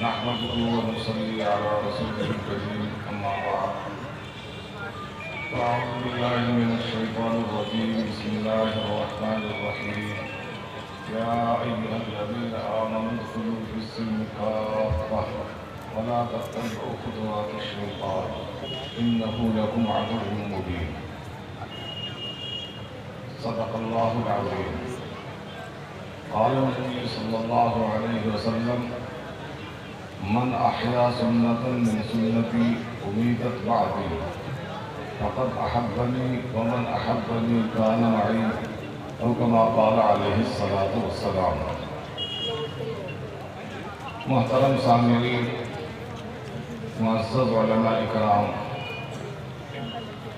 نحمده ونصلي على رسوله الكريم أما بعد فأعوذ بالله من الشيطان الرجيم بسم الله الرحمن الرحيم يا أيها الذين آمنوا ادخلوا في السلم كافة ولا تتبعوا خطوات الشيطان إنه لكم عدو مبين صدق الله العظيم قال النبي صلى الله عليه وسلم من أحيا سنة من سنتي أميتت بعدي فقد أحبني ومن أحبني كان معي أو كما قال عليه الصلاة والسلام۔ محترم سامعین، معزز علماء کرام،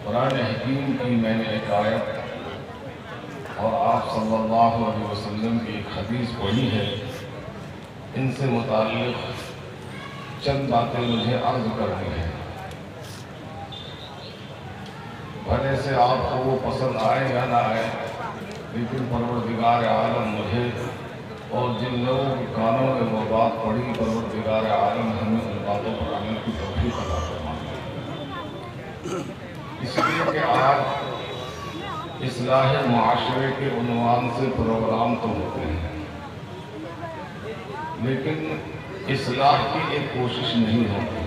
قرآن حکیم کی میں نے ایک آیت اور آپ صلی اللہ علیہ وسلم کی ایک حدیث پڑھی ہے، ان سے متعلق چند باتیں مجھے عرض کرنی ہیں۔ بھلے سے آپ کو وہ پسند آئے یا نہ آئے، لیکن پروردگار عالم مجھے اور جن لوگوں کے کانوں میں وہ بات پڑھی، پروردگار عالم ہمیں ان باتوں پر عمل کی توفیق عطا فرمائے۔ اس لیے کہ آج اصلاح معاشرے کے عنوان سے پروگرام تو ہوتے ہیں، لیکن اصلاح کی ایک کوشش نہیں ہوتی۔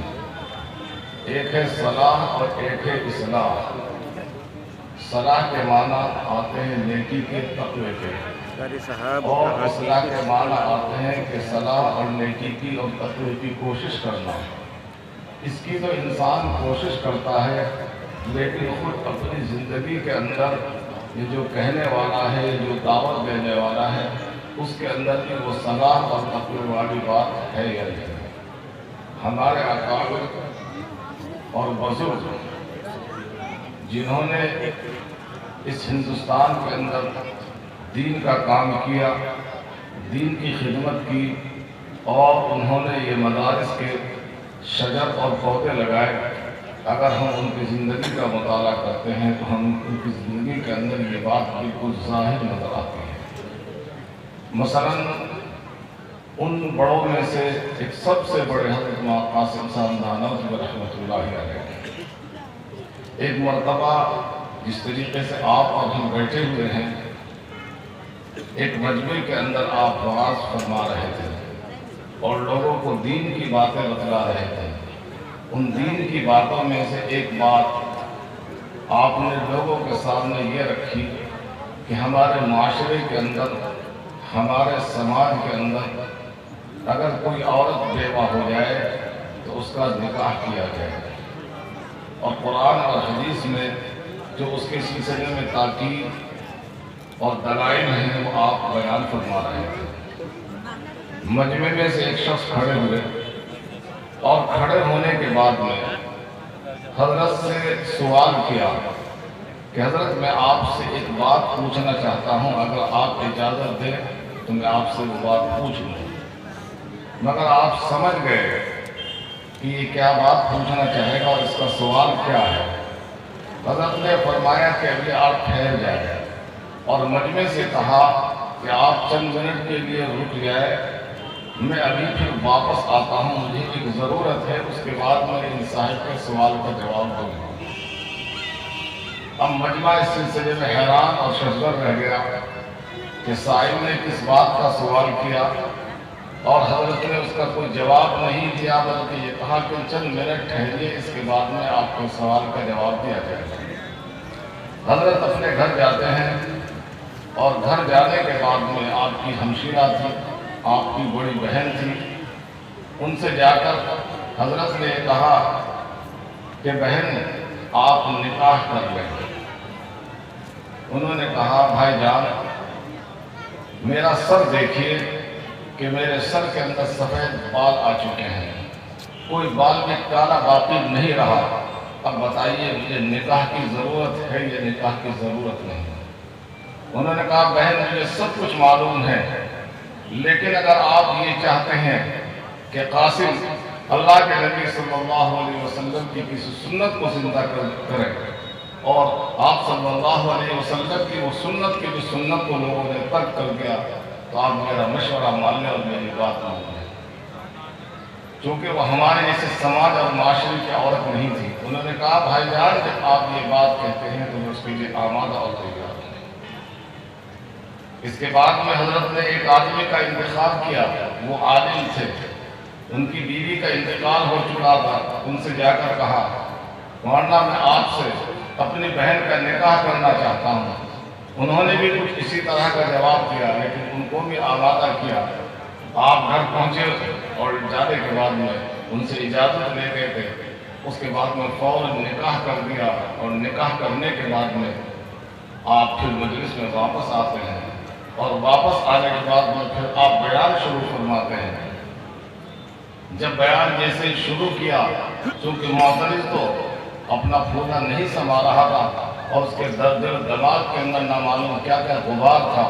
ایک ہے صلاح اور ایک ہے اصلاح۔ صلاح کے معنی آتے ہیں نیکی کے، تقوی کے، اور اصلاح کے معنی آتے ہیں کہ صلاح اور نیکی کی اور تقوی کی کوشش کرنا۔ اس کی تو انسان کوشش کرتا ہے، لیکن خود اپنی زندگی کے اندر یہ جو کہنے والا ہے، جو دعوت دینے والا ہے، اس کے اندر کی وہ صلاح اور تقوی والی بات ہے یا نہیں۔ ہمارے اکابر اور بزرگ جنہوں نے اس ہندوستان کے اندر دین کا کام کیا، دین کی خدمت کی، اور انہوں نے یہ مدارس کے شجر اور پودے لگائے، اگر ہم ان کی زندگی کا مطالعہ کرتے ہیں تو ہم ان کی زندگی کے اندر یہ بات بالکل ظاہر نظر آتی ہے۔ مثلاً ان بڑوں میں سے ایک سب سے بڑے حضرت مولانا قاسم صاحب نانوتوی رحمۃ اللہ علیہ، ایک مرتبہ جس طریقے سے آپ اور ہم بیٹھے ہوئے ہیں، ایک مجمع کے اندر آپ وعظ فرما رہے تھے اور لوگوں کو دین کی باتیں بتلا رہے تھے۔ ان دین کی باتوں میں سے ایک بات آپ نے لوگوں کے سامنے یہ رکھی کہ ہمارے معاشرے کے اندر، ہمارے سماج کے اندر اگر کوئی عورت بیوہ ہو جائے تو اس کا نکاح کیا جائے، اور قرآن اور حدیث میں جو اس کے سلسلے میں تاکید اور دلائل ہیں وہ آپ بیان فرما رہے تھے۔ مجمع میں سے ایک شخص کھڑے ہوئے اور کھڑے ہونے کے بعد میں حضرت سے سوال کیا کہ حضرت میں آپ سے ایک بات پوچھنا چاہتا ہوں، اگر آپ اجازت دیں تو میں آپ سے وہ بات پوچھ لوں۔ مگر آپ سمجھ گئے کہ یہ کیا بات پوچھنا چاہے گا اور اس کا سوال کیا ہے۔ حضرت نے فرمایا کہ ابھی آپ ٹھہر جائیں، اور مجمع سے کہا کہ آپ چند منٹ کے لیے رک جائے، میں ابھی پھر واپس آتا ہوں، مجھے ایک ضرورت ہے، اس کے بعد میں ان صاحب کے سوال کا جواب دوں گا۔ اب مجمع اس سلسلے میں حیران اور ششدر رہ گیا کہ صاحب نے کس بات کا سوال کیا، اور حضرت نے اس کا کوئی جواب نہیں دیا، بلکہ یہ کہا کہ چند منٹ ٹھہریے، اس کے بعد میں آپ کو سوال کا جواب دیا جائے گا۔ حضرت اپنے گھر جاتے ہیں، اور گھر جانے کے بعد میں آپ کی ہمشیرہ تھی، آپ کی بڑی بہن تھی، ان سے جا کر حضرت نے کہا کہ بہن آپ نکاح کر لیں۔ انہوں نے کہا بھائی جان میرا سر دیکھیے کہ میرے سر کے اندر سفید بال آ چکے ہیں، کوئی بال بھی کالا باقی نہیں رہا، اب بتائیے مجھے نکاح کی ضرورت ہے یا نکاح کی ضرورت نہیں۔ انہوں نے کہا بہن مجھے سب کچھ معلوم ہے، لیکن اگر آپ یہ چاہتے ہیں کہ قاسم اللہ کے نبی صلی اللہ علیہ وسلم کی کسی سنت کو زندہ کرے، اور آپ صلی اللہ علیہ وسلم کی وہ سنت کو لوگوں نے ترک کر دیا، تو آپ میرا مشورہ مان لیں اور میری بات مان لیں۔ چونکہ وہ ہمارے جیسے سماج اور معاشرے کی عورت نہیں تھی، انہوں نے کہا بھائی جان جب آپ یہ بات کہتے ہیں تو میں اس کے لیے آمادہ اور تیار ہوں۔ اس کے بعد میں حضرت نے ایک آدمی کا انتخاب کیا، وہ عالم تھے، ان کی بیوی کا انتقال ہو چکا تھا، ان سے جا کر کہا مولانا میں آپ سے اپنی بہن کا نکاح کرنا چاہتا ہوں۔ انہوں نے بھی کچھ اسی طرح کا جواب دیا، لیکن ان کو بھی آمادہ کیا۔ آپ گھر پہنچے اور جانے کے بعد میں ان سے اجازت لے گئے تھے، اس کے بعد میں فوراً نکاح کر دیا، اور نکاح کرنے کے بعد میں آپ پھر مجلس میں واپس آتے ہیں، اور واپس آنے کے بعد میں پھر آپ بیان شروع فرماتے ہیں۔ جب بیان جیسے شروع کیا، چونکہ معترض تو اپنا پھولنا نہیں سما رہا تھا اور اس کے دل دماغ کے اندر نہ معلوم کیا کیا غبار تھا،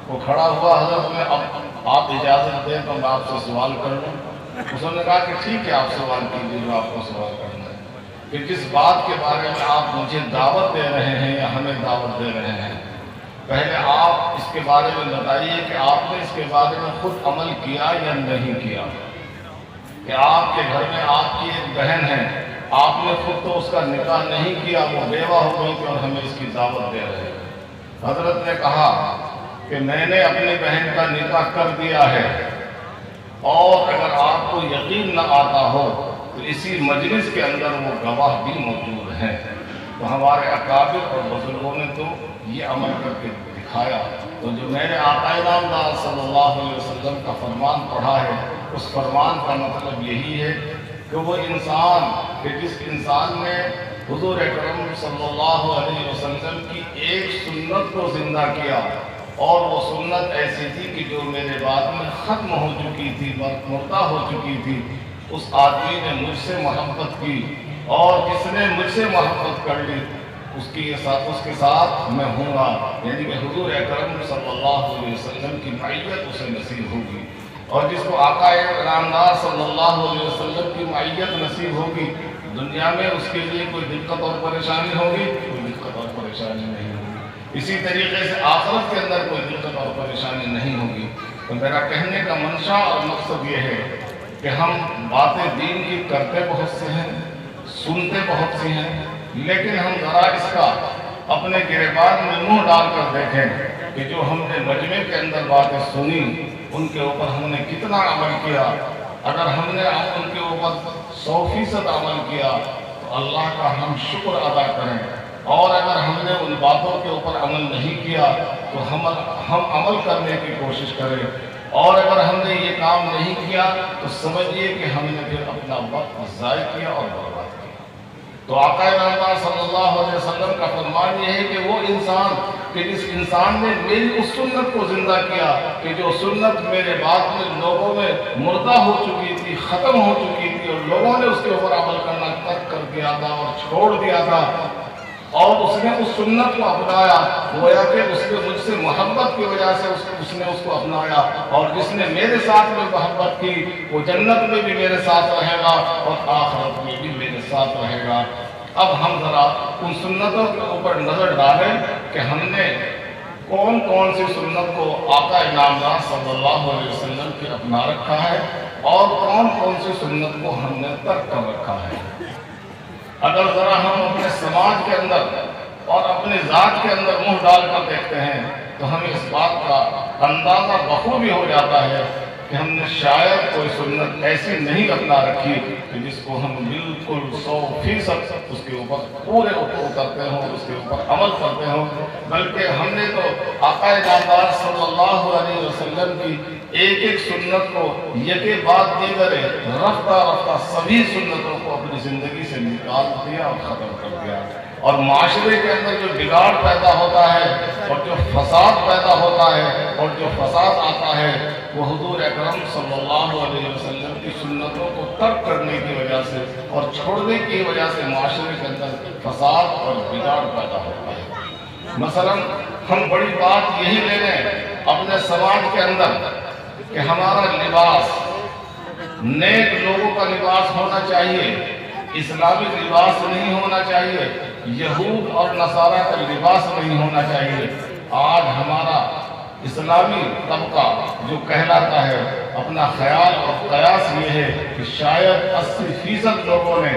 وہ کھڑا ہوا حضرت میں اب آپ اجازت دیں تو میں آپ سے سوال کر لوں۔ اس نے کہا کہ ٹھیک ہے آپ سوال کیجیے جو آپ کو سوال کرنا ہے، کہ جس بات کے بارے میں آپ مجھے دعوت دے رہے ہیں یا ہمیں دعوت دے رہے ہیں، پہلے آپ اس کے بارے میں بتائیے کہ آپ نے اس کے بارے میں خود عمل کیا یا نہیں کیا، کہ آپ کے گھر میں آپ کی ایک بہن ہے، آپ نے خود تو اس کا نکاح نہیں کیا، وہ بیوہ ہو گئی تھی اور ہمیں اس کی دعوت دے رہے ہیں۔ حضرت نے کہا کہ میں نے اپنی بہن کا نکاح کر دیا ہے، اور اگر آپ کو یقین نہ آتا ہو تو اسی مجلس کے اندر وہ گواہ بھی موجود ہیں۔ تو ہمارے اکابر اور بزرگوں نے تو یہ عمل کر کے دکھایا۔ تو جو میں نے آقا نامدار صلی اللہ علیہ وسلم کا فرمان پڑھا ہے، اس فرمان کا مطلب یہی ہے کہ وہ انسان کہ جس انسان نے حضور اکرم صلی اللہ علیہ وسلم کی ایک سنت کو زندہ کیا، اور وہ سنت ایسی تھی کہ جو میرے بعد میں ختم ہو چکی تھی، مردہ ہو چکی تھی، اس آدمی نے مجھ سے محبت کی، اور جس نے مجھ سے محبت کر لی اس کے ساتھ میں ہوں گا، یعنی کہ حضور اکرم صلی اللہ علیہ وسلم کی معیت اسے نصیب ہوگی، اور جس کو آقا نامدار صلی اللہ علیہ وسلم کی معیت نصیب ہوگی، دنیا میں اس کے لیے کوئی دقت اور پریشانی ہوگی؟ کوئی دقت اور پریشانی نہیں ہوگی۔ اسی طریقے سے آخرت کے اندر کوئی دقت اور پریشانی نہیں ہوگی۔ تو میرا کہنے کا منشا اور مقصد یہ ہے کہ ہم باتیں دین کی کرتے بہت سے ہیں، سنتے بہت سی ہیں، لیکن ہم ذرا اس کا اپنے گریبان میں منہ ڈال کر دیکھیں کہ جو ہم نے مجمع کے اندر باتیں سنی ان کے اوپر ہم نے کتنا عمل کیا۔ اگر ہم نے ان کے اوپر 100% عمل کیا تو اللہ کا ہم شکر ادا کریں، اور اگر ہم نے ان باتوں کے اوپر عمل نہیں کیا تو ہم عمل کرنے کی کوشش کریں، اور اگر ہم نے یہ کام نہیں کیا تو سمجھیے کہ ہم نے پھر اپنا وقت ضائع کیا اور برباد کیا۔ تو آقا نامدار صلی اللہ علیہ وسلم کا فرمان یہ ہے کہ وہ انسان کہ جس انسان نے میری اس سنت کو زندہ کیا، کہ جو سنت میرے بعد میں لوگوں میں مردہ ہو چکی تھی، ختم ہو چکی تھی، اور لوگوں نے اس کے اوپر عمل کرنا ترک کر دیا تھا اور چھوڑ دیا تھا، اور اس نے اس سنت کو اپنایا، گویا کہ اس نے مجھ سے محبت کی وجہ سے اس نے اس کو اپنایا، اور جس نے میرے ساتھ میں محبت کی وہ جنت میں بھی میرے ساتھ رہے گا اور آخرت میں بھی میرے ساتھ رہے گا۔ اب ہم ذرا ان سنتوں کے اوپر نظر ڈالیں کہ ہم نے کون کون سی سنت کو آقا نامدار صلی اللہ علیہ وسلم کی اپنا رکھا ہے، اور کون کون سی سنت کو ہم نے ترک کر رکھا ہے۔ اگر ذرا ہم اپنے سماج کے اندر اور اپنے ذات کے اندر منہ ڈال کر دیکھتے ہیں تو ہمیں اس بات کا اندازہ بخوبی ہو جاتا ہے کہ ہم نے شاید کوئی سنت ایسی نہیں اپنا رکھی کہ جس کو ہم بالکل 100% اس کے اوپر پورے اترتے ہوں، اس کے اوپر عمل کرتے ہوں، بلکہ ہم نے تو آقا نامدار صلی اللہ علیہ وسلم کی ایک ایک سنت کو یکے بعد دیگر رفتہ رفتہ سبھی سنتوں کو اپنی زندگی سے نکال دیا اور ختم کر دیا، اور معاشرے کے اندر جو بگاڑ پیدا ہوتا ہے اور جو فساد پیدا ہوتا ہے اور جو فساد آتا ہے وہ حضور اکرم صلی اللہ علیہ وسلم کی سنتوں کو ترک کرنے کی وجہ سے اور چھوڑنے کی وجہ سے معاشرے کے اندر فساد اور بگاڑ پیدا ہوتا ہے۔ مثلا ہم بڑی بات یہی لے لیں اپنے سماج کے اندر کہ ہمارا لباس نیک لوگوں کا لباس ہونا چاہیے، اسلامی لباس نہیں ہونا چاہیے، یہود اور نصارہ کا لباس نہیں ہونا چاہیے۔ آج ہمارا اسلامی طبقہ جو کہلاتا ہے، اپنا خیال اور قیاس یہ ہے کہ شاید 80% لوگوں نے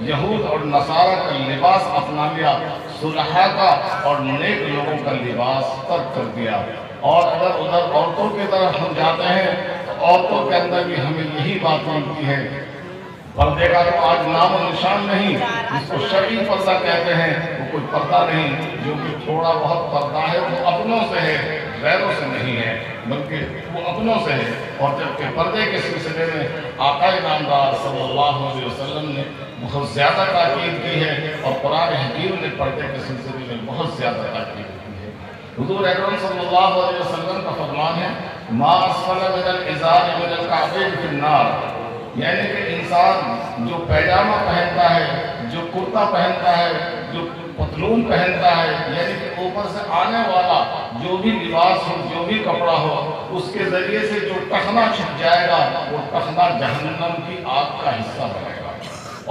یہود اور نصارہ کا لباس اپنا لیا، صلحاء کا اور نیک لوگوں کا لباس ترک کر دیا۔ اور اگر ادھر عورتوں کی طرف ہم جاتے ہیں تو عورتوں کے اندر بھی ہمیں یہی بات ملتی ہے۔ پردے کا تو آج نام و نشان نہیں، جس کو شرعی پردہ کہتے ہیں وہ کوئی پردہ نہیں، جو کہ تھوڑا بہت پردہ ہے وہ اپنوں سے ہے، غیروں سے نہیں ہے، بلکہ وہ اپنوں سے ہے۔ اور جبکہ پردے کے سلسلے میں آقا نامدار صلی اللہ علیہ وسلم نے بہت زیادہ تاکید کی ہے، اور قرآن حکیم نے پردے کے سلسلے میں بہت زیادہ تاکید کی ہے۔ حضور اکرم صلی اللہ علیہ وسلم کا فرمان ہے ما اسفل من الازار من الکعبین فی النار، یعنی کہ انسان جو پیجامہ پہنتا ہے، جو کرتا پہنتا ہے، جو پتلون پہنتا ہے، یعنی کہ اوپر سے آنے والا جو بھی لباس ہو، جو بھی کپڑا ہو، اس کے ذریعے سے جو ٹخنا چھپ جائے گا وہ ٹخنا جہنم کی آگ کا حصہ بنے گا۔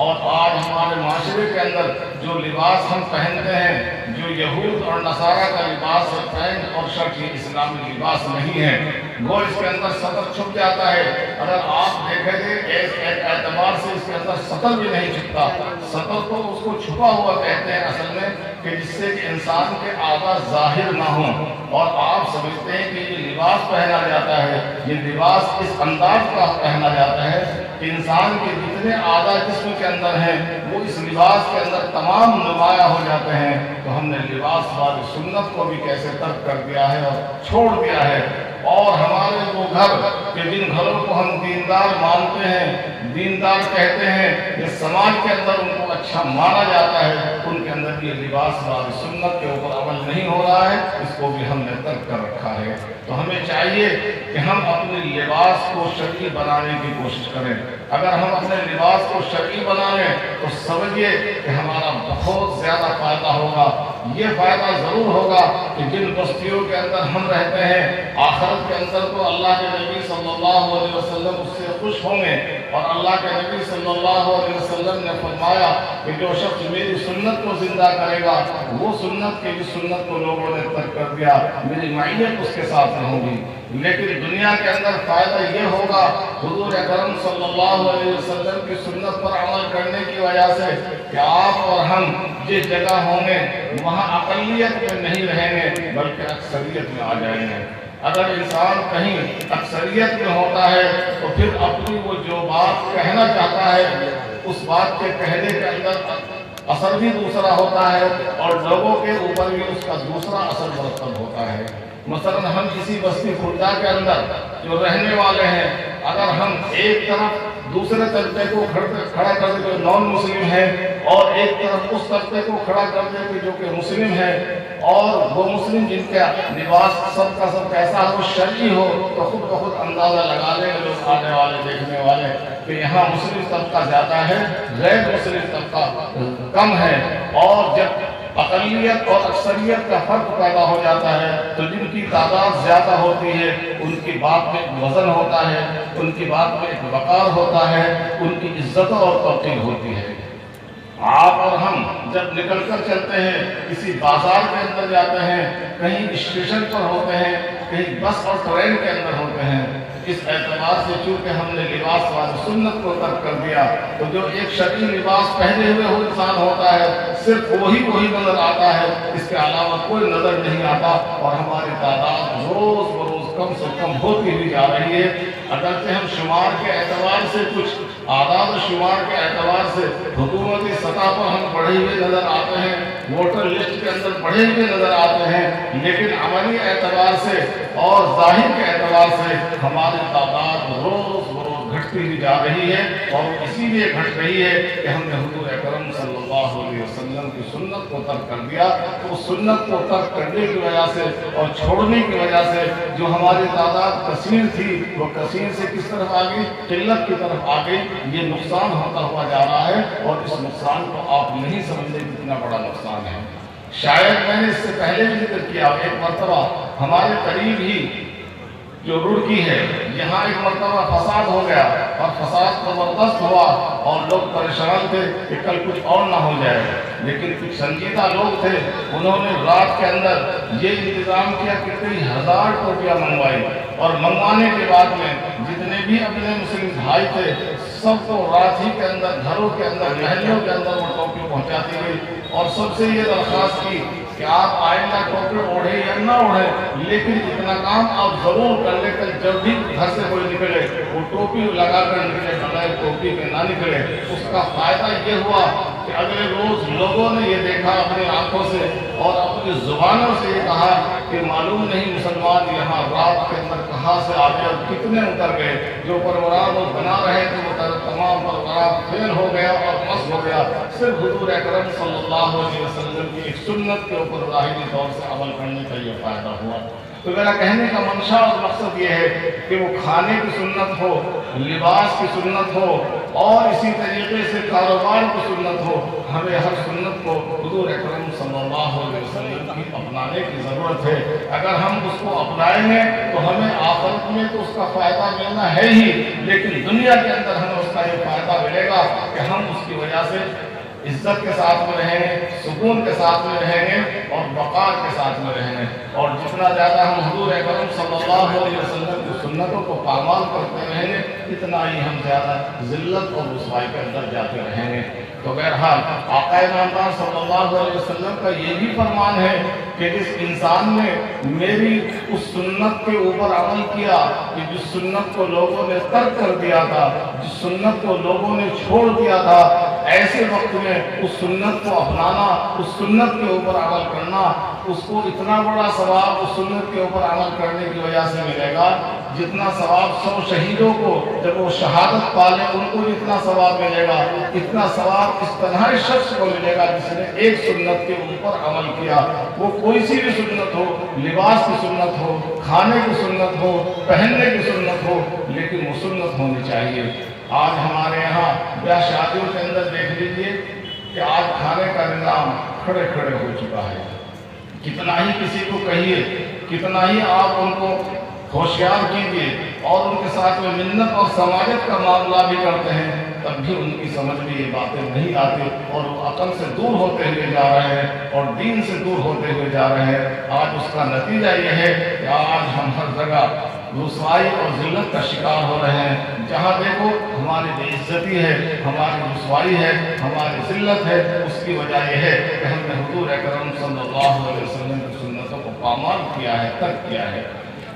اور آج ہمارے معاشرے کے اندر جو لباس ہم پہنتے ہیں، جو یہود اور نصارہ کا لباس ہے، پینٹ اور شرٹ، یہ اسلامی لباس نہیں ہے۔ وہ اس کے اندر سطر چھپ جاتا ہے، اگر آپ دیکھیں گے ایک اعتبار سے اس کے اندر سطر بھی نہیں چھپتا۔ سطر تو اس کو چھپا ہوا کہتے ہیں اصل میں، کہ جس سے کہ انسان کے اعضاء ظاہر نہ ہوں۔ اور آپ سمجھتے ہیں کہ یہ لباس پہنا جاتا ہے، یہ لباس اس انداز کا پہنا جاتا ہے کہ انسان کے جتنے اعضاء جسم کے اندر ہیں وہ اس لباس کے اندر تمام نمایاں ہو جاتے ہیں۔ تو ہم نے لباس والی سنت کو بھی کیسے ترک کر دیا ہے اور چھوڑ دیا ہے۔ اور ہمارے وہ گھر کہ جن گھروں کو ہم دیندار مانتے ہیں، دیندار کہتے ہیں، یہ سماج کے اندر ان کو اچھا مانا جاتا ہے، ان کے اندر یہ لباس والی سنت کے اوپر عمل نہیں ہو رہا ہے، اس کو بھی ہم نے ترک کر رکھا ہے۔ تو ہمیں چاہیے کہ ہم اپنے لباس کو شرعی بنانے کی کوشش کریں۔ اگر ہم اپنے لباس کو شرعی بنا لیں تو سمجھیے کہ ہمارا بہت زیادہ فائدہ ہوگا۔ یہ فائدہ ضرور ہوگا کہ جن بستیوں کے اندر ہم رہتے ہیں، آخرت کے اندر تو اللہ کے نبی صلی اللہ علیہ وسلم اس سے خوش ہوں گے، اور اللہ کے نبی صلی اللہ علیہ وسلم نے فرمایا کہ جو شخص میری سنت کو زندہ کرے گا، وہ سنت کی بھی سنت کو لوگوں نے ترک کر دیا، میری معیت اس کے ساتھ نہ ہوگی۔ لیکن دنیا کے اندر فائدہ یہ ہوگا حضور اکرم صلی اللہ علیہ وسلم کی سنت پر عمل کرنے کی وجہ سے کہ آپ اور ہم جس جگہ ہوں گے وہاں اقلیت میں نہیں رہیں گے بلکہ اکثریت میں آ جائیں گے۔ اگر انسان کہیں اکثریت میں ہوتا ہے تو پھر اپنی وہ جو بات کہنا چاہتا ہے اس بات کے کہنے کے اندر اثر بھی دوسرا ہوتا ہے، اور لوگوں کے اوپر بھی اس کا دوسرا اثر مرتب ہوتا ہے۔ مثلا ہم کسی بستی خردہ کے اندر جو رہنے والے ہیں، اگر ہم ایک طرف دوسرے طبقے کو کھڑا کر دیں جو نان مسلم ہے، اور ایک طرف اس طبقے کو کھڑا کر دیں کہ جو کہ مسلم ہے، اور وہ مسلم جن کا لباس سب کا سب کیسا ہو، شرعی ہو، تو خود بخود اندازہ لگا لیں گے لوگ آنے والے دیکھنے والے کہ یہاں مسلم طبقہ زیادہ ہے، غیر مسلم طبقہ کم ہے۔ اور جب اقلیت اور اکثریت کا فرق پیدا ہو جاتا ہے تو جن کی تعداد زیادہ ہوتی ہے ان کی بات میں ایک وزن ہوتا ہے، ان کی بات میں ایک وقار ہوتا ہے، ان کی عزت اور توقیر ہوتی ہے۔ آپ اور ہم جب نکل کر چلتے ہیں، کسی بازار کے اندر جاتے ہیں، کہیں اسٹیشن پر ہوتے ہیں، کہیں بس اور ٹرین کے اندر ہوتے ہیں، اس اعتبار سے چونکہ ہم نے لباس والی سنت کو ترک کر دیا تو جو ایک شرعی لباس پہنے ہوئے وہ انسان ہوتا ہے صرف وہی نظر آتا ہے، اس کے علاوہ کوئی نظر نہیں آتا، اور ہماری تعداد روز بروز کم سے کم ہوتی ہوئی جا رہی ہے۔ اگرچہ ہم شمار کے اعتبار سے کچھ اعداد و شمار کے اعتبار سے حکومتی سطح پر ہم بڑھے ہوئے نظر آتے ہیں، ووٹر لسٹ کے اندر بڑھے ہوئے نظر آتے ہیں، لیکن عملی اعتبار سے اور ظاہر کے اعتبار سے ہماری تعداد روز بروز گھٹتی ہوئی جا رہی ہے، اور اسی لیے گھٹ رہی ہے کہ ہم نے حضور اکرم صلی اللہ علیہ وسلم کی سنت کو ترک کر دیا۔ تو اس سنت کو ترک کرنے کی وجہ سے اور چھوڑنے کی وجہ سے جو ہماری تعداد کثیر تھی وہ کثیر سے کس طرف آ گئی، قلت کی طرف آ گئی۔ یہ نقصان ہوتا ہوا جا رہا ہے، اور اس نقصان کو آپ نہیں سمجھتے کتنا بڑا نقصان ہے۔ شاید میں نے اس سے پہلے بھی ذکر کیا، ایک مرتبہ ہمارے قریب ہی جو رڑکی ہے یہاں ایک مرتبہ فساد ہو گیا، اور فساد زبردست ہوا اور لوگ پریشان تھے کہ کل کچھ اور نہ ہو جائے۔ لیکن کچھ سنجیدہ لوگ تھے، انہوں نے رات کے اندر یہ انتظام کیا کہ کئی ہزار ٹوپیاں منگوائی، اور منگوانے کے بعد میں جتنے بھی اپنے مسلم بھائی تھے سب کو رات ہی کے اندر گھروں کے اندر محلوں کے اندر وہ ٹوپی پہنچاتی گئی، اور سب سے یہ درخواست کی کہ آپ آئندہ ٹوپی اوڑھے یا نہ اوڑھے، لیکن اتنا کام آپ ضرور کر لیں کہ جب بھی گھر سے کوئی نکلے وہ ٹوپی لگا کر نکلے، بغیر ٹوپی کے نہ نکلے۔ اس کا فائدہ یہ ہوا کہ اگلے روز لوگوں نے یہ دیکھا اپنی آنکھوں سے اور اپنی زبانوں سے یہ کہا کہ معلوم نہیں مسلمان یہاں رات کے اندر کہاں سے آ گئے اور کتنے اتر گئے، جو پروگرام وہ بنا رہے تھے وہ تمام پروگرام فیل ہو گیا اور مس ہو گیا، صرف حضور اکرم صلی اللہ علیہ وسلم کی ایک سنت کے اوپر ظاہری طور سے عمل کرنے کا یہ فائدہ ہوا۔ تو میرا کہنے کا منشا اور مقصد یہ ہے کہ وہ کھانے کی سنت ہو، لباس کی سنت ہو، اور اسی طریقے سے کاروبار کی سنت ہو، ہمیں ہر سنت کو حضور اکرم صلی اللہ علیہ وسلم کی اپنانے کی ضرورت ہے۔ اگر ہم اس کو اپنائیں گے تو ہمیں آخرت میں تو اس کا فائدہ ملنا ہے ہی، لیکن دنیا کے اندر ہمیں اس کا یہ فائدہ ملے گا کہ ہم اس کی وجہ سے عزت کے ساتھ میں رہیں گے، سکون کے ساتھ میں رہیں گے اور وقار کے ساتھ میں رہیں گے، اور جتنا زیادہ ہم حضور اکرم صلی اللہ علیہ وسلم کی سنتوں کو پامال کرتے رہیں گے اتنا ہی ہم زیادہ ذلت اور رسوائی کے اندر جاتے رہیں گے۔ تو بہرحال آقا نامدار صلی اللہ علیہ وسلم کا یہ بھی فرمان ہے کہ جس انسان نے میری اس سنت کے اوپر عمل کیا کہ جس سنت کو لوگوں نے ترک کر دیا تھا، جس سنت کو لوگوں نے چھوڑ دیا تھا، ایسے وقت میں اس سنت کو اپنانا، اس سنت کے اوپر عمل کرنا، اس کو اتنا بڑا ثواب اس سنت کے اوپر عمل کرنے کی وجہ سے ملے گا جتنا ثواب 100 شہیدوں کو جب وہ شہادت پالے ان کو جتنا ثواب ملے گا، اتنا ثواب اس تنہائی شخص کو ملے گا جس نے ایک سنت کے اوپر عمل کیا، وہ کوئی سی بھی سنت ہو، لباس کی سنت ہو، کھانے کی سنت ہو، پہننے کی سنت ہو، لیکن وہ سنت ہونی چاہیے۔ آج ہمارے یہاں بیاہ شادیوں کے اندر دیکھ لیجئے کہ آج کھانے کا نظام کھڑے کھڑے ہو چکا ہے، کتنا ہی کسی کو کہیے، کتنا ہی آپ ان کو ہوشیار کیجئے اور ان کے ساتھ میں منت اور سماجت کا معاملہ بھی کرتے ہیں، تب بھی ان کی سمجھ میں یہ باتیں نہیں آتی اور وہ عقل سے دور ہوتے ہوئے جا رہے ہیں اور دین سے دور ہوتے ہوئے جا رہے ہیں۔ آج اس کا نتیجہ یہ ہے کہ آج ہم ہر جگہ رسوائی اور ذلت کا شکار ہو رہے ہیں، جہاں دیکھو ہماری بے عزتی ہے، ہماری رسوائی ہے، ہماری ذلت ہے۔ اس کی وجہ یہ ہے کہ ہم نے حضور اکرم صلی اللہ علیہ وسلم کی سنتوں کو پامال کیا ہے، ترک کیا ہے۔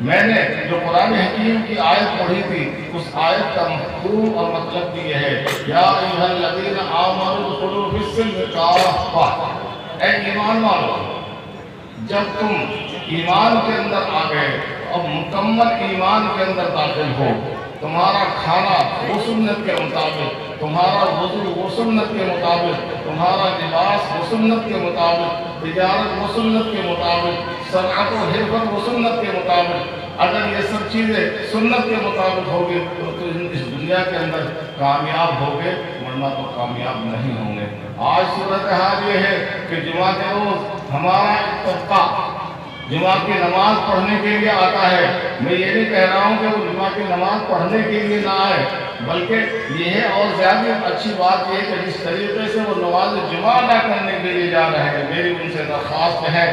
میں نے جو قرآن حکیم کی آیت پڑھی تھی اس آیت کا مفہوم اور مطلب بھی یہ ہے، یا ایھا الذین آمنوا ادخلوا فی السلم کافہ، اے ایمان والو جب تم ایمان کے اندر آ گئے اور مکمل ایمان کے اندر داخل ہو، تمہارا کھانا وہ سنت کے مطابق، تمہارا وضو وہ سنت کے مطابق، تمہارا لباس وہ سنت کے مطابق، تجارت وہ سنت کے مطابق، صنعت و حرفت وہ سنت کے مطابق، اگر یہ سب چیزیں سنت کے مطابق ہوگی تو اس دنیا کے اندر کامیاب ہوگے، ورنہ تو کامیاب نہیں ہوں گے۔ آج صورتحال یہ ہے کہ جمعہ کے روز ہمارا ایک طبقہ جمعہ کی نماز پڑھنے کے لیے آتا ہے۔ میں یہ نہیں کہہ رہا ہوں کہ وہ جمعہ کی نماز پڑھنے کے لیے نہ آئے، بلکہ یہ ہے اور زیادہ اچھی بات یہ ہے کہ جس طریقے سے وہ نماز جمعہ ادا کرنے کے لیے جا رہے ہیں، میری ان سے درخواست ہے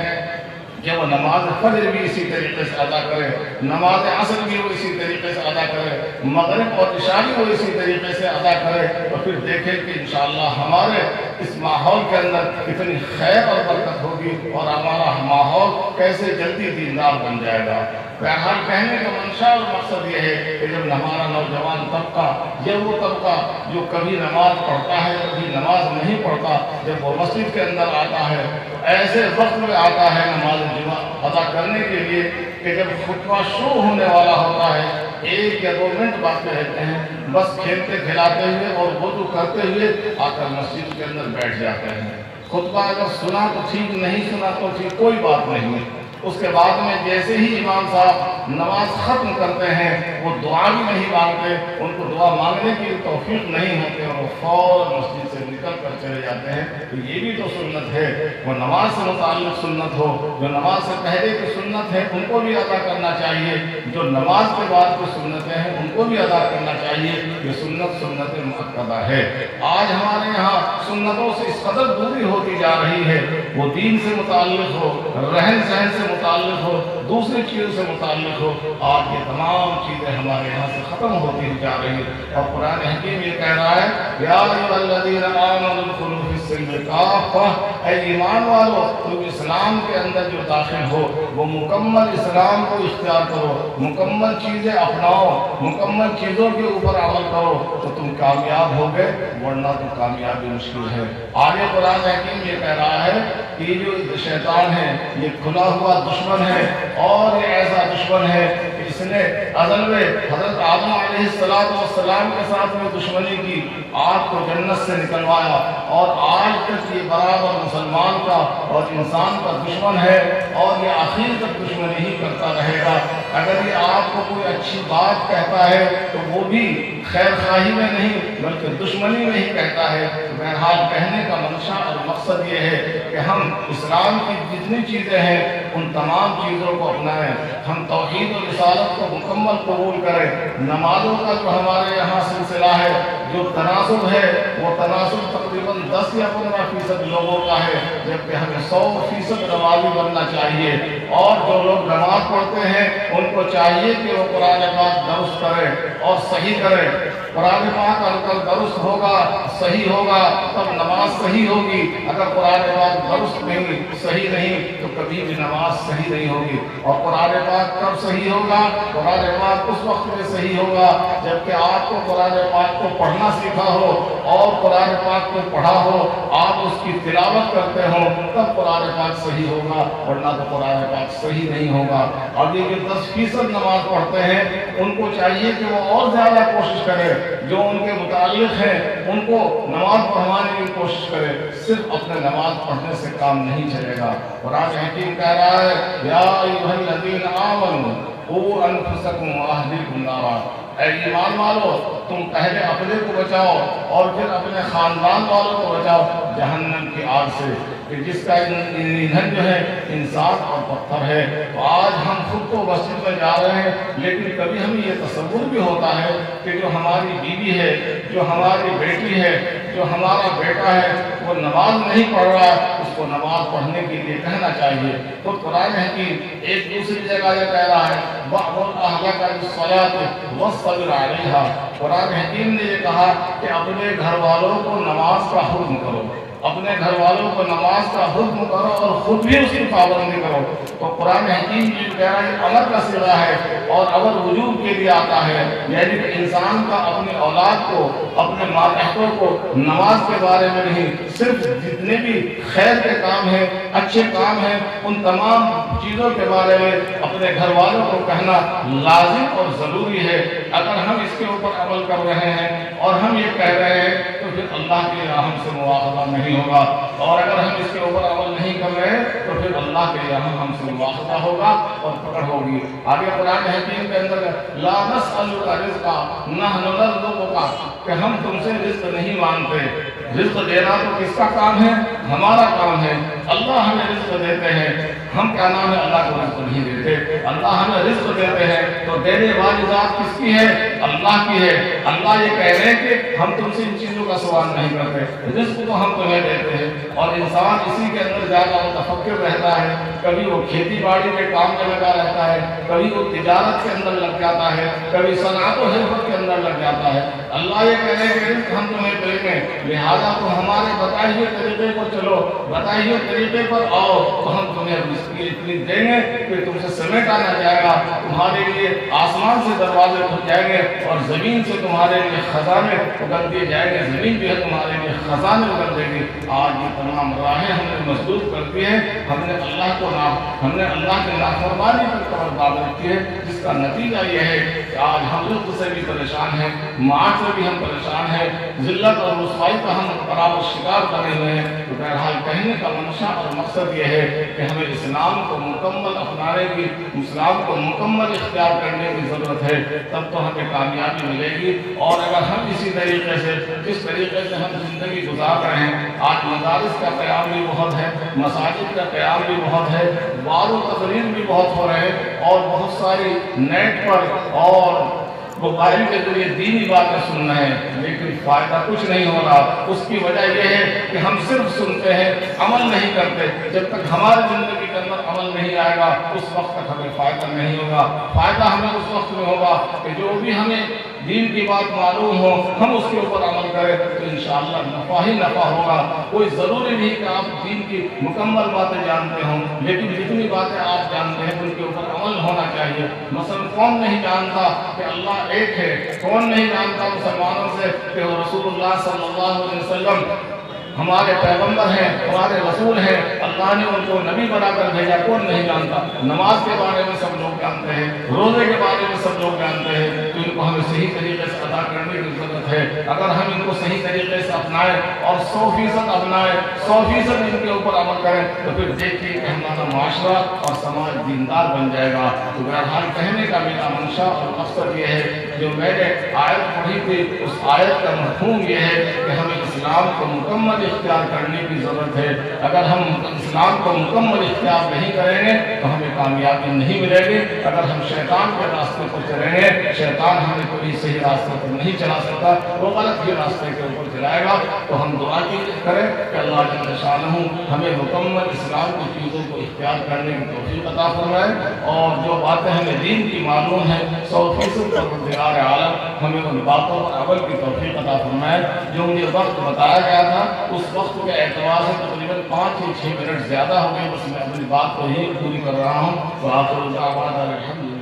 کہ وہ نماز فجر بھی اسی طریقے سے ادا کرے، نماز عصر بھی وہ اسی طریقے سے ادا کرے، مغرب اور عشاء بھی وہ اسی طریقے سے ادا کرے، اور پھر دیکھیں کہ انشاءاللہ ہمارے اس ماحول کے اندر کتنی خیر اور برکت ہوگی اور ہمارا ماحول کیسے جلدی دیندار بن جائے گا۔ بہرحال کہنے کا منشا اور مقصد یہ ہے کہ جب ہمارا نوجوان طبقہ یا وہ طبقہ جو کبھی نماز پڑھتا ہے کبھی نماز نہیں پڑھتا، جب وہ مسجد کے اندر آتا ہے تو ایسے وقت میں آتا ہے نماز جمعہ ادا کرنے کے لیے کہ جب خطبہ شروع ہونے والا ہوتا ہے 1 یا 2 منٹ باقی رہتے ہیں، بس کھیلتے کھلاتے ہوئے اور وضو کرتے ہوئے آ کر مسجد کے اندر بیٹھ جاتے ہیں۔ خطبہ اگر سنا تو ٹھیک، نہیں سنا تو ٹھیک، کوئی بات نہیں ہے۔ اس کے بعد میں جیسے ہی امام صاحب نماز ختم کرتے ہیں وہ دعا بھی نہیں مانگتے، ان کو دعا مانگنے کی توفیق نہیں ہوتی اور وہ فوراً مسجد سے نکل کر چلے جاتے ہیں تو یہ بھی تو سنت ہے، وہ نماز سے متعلق سنت ہو، جو نماز سے پہلے کی سنت ہے ان کو بھی ادا کرنا چاہیے، جو نماز کے بعد کی سنتیں ہیں ان کو بھی ادا کرنا چاہیے۔ یہ سنت مؤکدہ ہے۔ آج ہمارے یہاں سنتوں سے اس قدر دوری ہوتی جا رہی ہے، وہ دین سے متعلق ہو، رہن سہن سے متعلق ہو، دوسری چیزوں سے متعلق ہو، آج یہ تمام چیزیں ہمارے یہاں سے ختم ہوتی جا رہی ہیں۔ اور قرآن حکیم یہ کہہ رہا ہے یا ایھا الذین آمنوا ادخلوا فی السلم کافہ، اے ایمان والو تم اسلام کے اندر جو داخل ہو وہ مکمل اسلام کو اختیار کرو، مکمل چیزیں اپناؤ، مکمل چیزوں کے اوپر عمل کرو تو تم کامیاب ہو گئے، ورنہ تو کامیابی مشکل ہے۔ آگے قرآن حکیم یہ کہہ رہا ہے کہ جو شیطان ہے یہ کھلا ہوا دشمن ہے، اور یہ ایسا دشمن ہے کہ اس نے ازل میں حضرت آدم علیہ السلام کے ساتھ میں دشمنی کی، آپ کو جنت سے نکلوایا، اور آج تک یہ برابر مسلمان کا اور انسان کا دشمن ہے، اور یہ آخر تک دشمنی ہی کرتا رہے گا۔ اگر یہ آپ کو کوئی اچھی بات کہتا ہے تو وہ بھی خیر خواہی میں نہیں بلکہ دشمنی میں ہی کہتا ہے۔ بہرحال کہنے کا منشا اور مقصد یہ ہے کہ ہم اسلام کی جتنی چیزیں ہیں ان تمام چیزوں کو اپنائیں، ہم توحید و رسالت کو مکمل قبول کریں۔ نمازوں کا جو ہمارے یہاں سلسلہ ہے، جو تناسب ہے، وہ تناسب تقریباً 10 یا 15% لوگوں کا ہے، جبکہ ہمیں 100% نمازی بننا چاہیے۔ اور جو لوگ نماز پڑھتے ہیں ان کو چاہیے کہ وہ قرآن پاک درست کریں اور صحیح کریں۔ قرآن پاک اگر درست ہوگا، صحیح ہوگا، تب نماز صحیح ہوگی۔ اگر قرآن پاک درست نہیں، صحیح نہیں، تو کبھی بھی نماز صحیح نہیں ہوگی۔ اور قرآن پاک کب صحیح ہوگا؟ قرآن پاک اس وقت میں صحیح ہوگا جبکہ آپ کو قرآن پاک کو پڑھنا سیکھا ہو اور قرآن پاک کو پڑھا ہو، آپ اس کی تلاوت کرتے ہو، تب قرآن پاک صحیح ہوگا، ورنہ تو قرآن پاک صحیح نہیں ہوگا۔ اور یہ جو 10% نماز پڑھتے ہیں ان کو چاہیے کہ وہ اور زیادہ کوشش کریں، جو ان کے متعلق ہیں ان کو نماز پڑھوانے کی کوشش کرے۔ صرف اپنے نماز پڑھنے سے کام نہیں چلے گا۔ قرآن حکیم کہہ رہا ہے یا ایھا الذین آمنوا قوا انفسکم واہلیکم نارا، اے ایمان والو تم پہلے اپنے کو بچاؤ اور پھر اپنے خاندان والوں کو بچاؤ جہنم کی آگ سے، کہ جس کا ایندھن جو ہے انسان اور پتھر ہے۔ تو آج ہم خود تو مسجد میں جا رہے ہیں، لیکن کبھی ہمیں یہ تصور بھی ہوتا ہے کہ جو ہماری بیوی ہے، جو ہماری بیٹی ہے، جو ہمارا بیٹا ہے، وہ نماز نہیں پڑھ رہا ہے، اس کو نماز پڑھنے کے لیے کہنا چاہیے۔ تو قرآن حکیم ایک دوسری جگہ یہ کہہ رہا ہے وَأْمُرْ أَهْلَكَ بِالصَّلَاةِ وَاصْطَبِرْ عَلَيْهَا۔ قرآن حکیم نے یہ کہا کہ اپنے گھر والوں کو نماز کا حکم کرو، اپنے گھر والوں کو نماز کا حکم کرو اور خود بھی اس کی پابندی کرو۔ تو قرآن حکیم یہ کہہ رہا ہے امر کا صیغہ ہے اور امر وجوب کے لیے آتا ہے، یعنی کہ انسان کا اپنے اولاد کو، اپنے ماتحتوں کو نماز کے بارے میں نہیں، صرف جتنے بھی خیر کے کام ہیں، اچھے کام ہیں، ان تمام چیزوں کے بارے میں اپنے گھر والوں کو کہنا لازم اور ضروری ہے۔ اگر ہم اس کے اوپر عمل کر رہے ہیں اور ہم یہ کہہ رہے ہیں تو پھر اللہ کے یہاں ہم سے مواخذہ نہیں ہوگا، اور اگر ہم اس کے اوپر عمل نہیں کر رہے تو پھر اللہ کے یہاں ہم سے مواخذہ ہوگا اور پکڑ ہوگی۔ آگے قرآن حکیم کے اندر لا نسألک رزقا نحن نرزقک، کہ ہم تم سے رزق نہیں مانگتے۔ رزق دینا تو کس کا کام ہے؟ ہمارا کام ہے۔ اللہ ہمیں رزق دیتے ہیں، ہم کیا نام ہے اللہ کو رزق نہیں دیتے۔ اللہ ہمیں رزق دیتے ہیں تو دینے والی ذات کس کی ہے؟ اللہ کی ہے۔ اللہ یہ کہہ رہے ہیں کہ ہم تم سے ان چیزوں کا سوال نہیں کرتے، رزق تو ہم تمہیں دیتے ہیں۔ اور انسان اسی کے اندر زیادہ متفکر رہتا ہے، کبھی وہ کھیتی باڑی کے کام میں لگا رہتا ہے، کبھی وہ تجارت کے اندر لگ جاتا ہے، کبھی صنعت و حرفت کے اندر لگ جاتا ہے۔ اللہ یہ کہہ رہے ہیں کہ رزق ہم تمہیں دیں گے، لہٰذا تو ہمارے بتائے ہوئے طریقے پر چلو، بتائے ہوئے طریقے پر آؤ تو ہم تمہیں رزق کی اتنی دیں گے کہ تم سے سمیٹا نہ جائے گا، تمہارے لیے آسمان سے دروازے کھل جائیں گے اور زمین سے تمہارے لیے خزانے اگل دیے جائیں گے، زمین جو ہے تمہارے لیے خزانے اگل دے گی۔ آج یہ تمام راہیں ہم نے مسدود کر دی ہیں، ہم نے اللہ کے نافرمانی پر کمر باندھ رکھی ہے، جس کا نتیجہ یہ ہے کہ آج ہم رزق سے بھی پریشان ہیں، معاش سے بھی ہم پریشان ہیں، ذلت اور رسوائی کا ہم برابر شکار بنے ہوئے ہیں۔ تو بہرحال کہنے کا منشا اور مقصد یہ ہے کہ ہمیں اسلام کو مکمل اپنانے کی، اسلام کو مکمل اختیار کرنے کی ضرورت ہے، تب تو ہمیں کامیابی ملے گی۔ اور اگر ہم اسی طریقے سے جس طریقے سے ہم زندگی گزار رہے ہیں، آج مدارس کا قیام بھی بہت ہے، مساجد کا قیام بھی بہت ہے، وعظ و تقریر بھی بہت ہو رہے ہیں، اور بہت ساری نیٹ پر اور موبائل کے ذریعے دینی باتیں سن رہے ہیں، لیکن فائدہ کچھ نہیں ہو رہا۔ اس کی وجہ یہ ہے کہ ہم صرف سنتے ہیں، عمل نہیں کرتے۔ جب تک ہماری زندگی کے اندر عمل نہیں آئے گا، اس وقت تک ہمیں فائدہ نہیں ہوگا۔ فائدہ ہمیں اس وقت میں ہوگا کہ جو بھی ہمیں دین کی بات معلوم ہو، ہم اس کے اوپر عمل کریں تو انشاءاللہ نفع ہی نفع ہوگا۔ کوئی ضروری نہیں کہ آپ دین کی مکمل باتیں جانتے ہوں، لیکن جتنی باتیں آپ جانتے ہیں ان کے اوپر عمل ہونا چاہیے۔ مثلا کون نہیں جانتا کہ اللہ ایک ہے؟ کون نہیں جانتا مسلمانوں سے کہ وہ رسول اللہ صلی اللہ علیہ وسلم ہمارے پیغمبر ہیں، ہمارے رسول ہیں، اللہ نے ان کو نبی بنا کر بھیجا؟ کون نہیں جانتا؟ نماز کے بارے میں سب لوگ جانتے ہیں، روزے کے بارے میں سب لوگ جانتے ہیں، تو ان کو ہمیں صحیح طریقے سے ادا کرنے کی ضرورت ہے۔ اگر ہم ان کو صحیح طریقے سے اپنائیں اور 100% اپنائیں، 100% ان کے اوپر عمل کریں، تو پھر دیکھیے کہ ہمارا معاشرہ اور سماج دیندار بن جائے گا۔ تو بہرحال کہنے کا میرا منشا اور مقصد یہ ہے، جو میں نے آیت پڑھی تھی اس آیت کا مفہوم یہ ہے کہ ہمیں اسلام کو مکمل اختیار کرنے کی ضرورت ہے۔ اگر ہم اسلام کو مکمل اختیار نہیں کریں گے تو ہمیں کامیابی نہیں ملے گی۔ اگر ہم شیطان کے راستے پر چلیں گے، شیطان ہمیں کوئی صحیح راستے پر نہیں چلا سکتا، وہ غلط ہی راستے کے اوپر چلائے گا۔ تو ہم دعا کی کریں کہ اللہ جل شانہ ہمیں مکمل اسلام کی چیزوں کو اختیار کرنے کی توفیق عطا فرمائے، اور جو باتیں ہمیں دین کی معلوم ہیں 100% پروردگار عالم ہمیں ان باتوں پر عمل کی توفیق عطا فرمائے۔ جو مجھے وقت بتایا گیا تھا اس وقت کے اعتبار سے تقریباً 5 یا 6 منٹ زیادہ ہو گئے، بس میں اپنی بات کو ہی پوری کر رہا ہوں۔ وآخر دعوانا الحمد للہ۔